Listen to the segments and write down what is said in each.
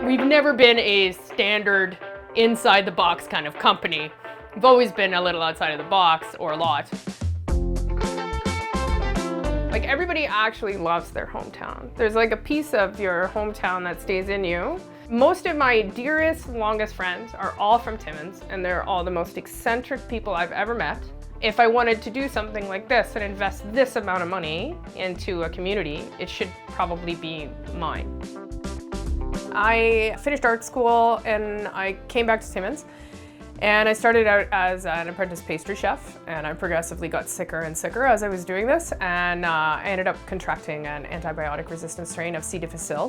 We've never been a standard inside the box kind of company. We've always been a little outside of the box, or a lot. Like, everybody actually loves their hometown. There's like a piece of your hometown that stays in you. Most of my dearest, longest friends are all from Timmins, and they're all the most eccentric people I've ever met. If I wanted to do something like this and invest this amount of money into a community, it should probably be mine. I finished art school and I came back to Timmins, and I started out as an apprentice pastry chef, and I progressively got sicker and sicker as I was doing this, and I ended up contracting an antibiotic resistant strain of C. difficile,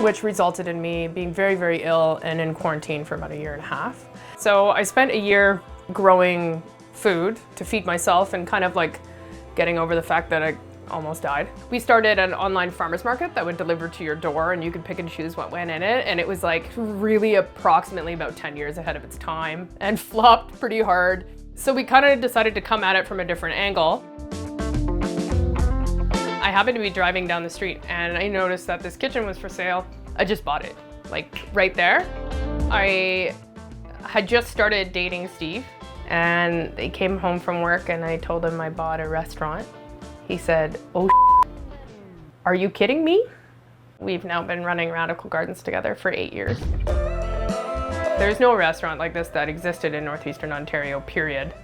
which resulted in me being very, very ill and in quarantine for about 1.5 years. So I spent a year growing food to feed myself and kind of like getting over the fact that I almost died. We started an online farmer's market that would deliver to your door, and you could pick and choose what went in it. And it was like really approximately about 10 years ahead of its time and flopped pretty hard. So we kind of decided to come at it from a different angle. I happened to be driving down the street and I noticed that this kitchen was for sale. I just bought it, like right there. I had just started dating Steve, and he came home from work and I told him I bought a restaurant. He said, "Oh, are you kidding me?" We've now been running Radical Gardens together for 8 years. There's no restaurant like this that existed in Northeastern Ontario, period.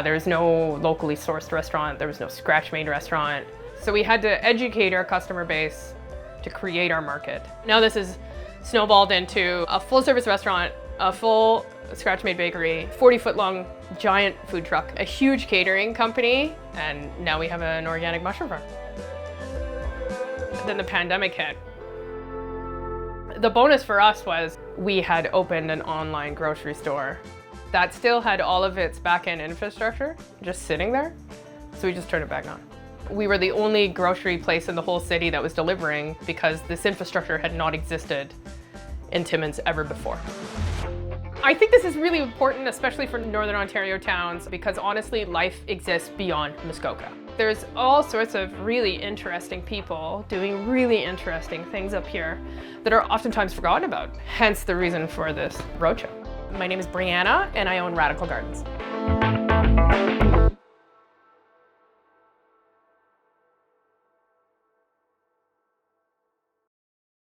There was no locally sourced restaurant. There was no scratch-made restaurant. So we had to educate our customer base to create our market. Now this is snowballed into a full-service restaurant, a full scratch-made bakery, 40-foot-long giant food truck, a huge catering company, and now we have an organic mushroom farm. Then the pandemic hit. The bonus for us was we had opened an online grocery store that still had all of its back-end infrastructure just sitting there, so we just turned it back on. We were the only grocery place in the whole city that was delivering because this infrastructure had not existed in Timmins ever before. I think this is really important, especially for Northern Ontario towns, because honestly, life exists beyond Muskoka. There's all sorts of really interesting people doing really interesting things up here that are oftentimes forgotten about, hence the reason for this roadshow. My name is Brianna, and I own Radical Gardens.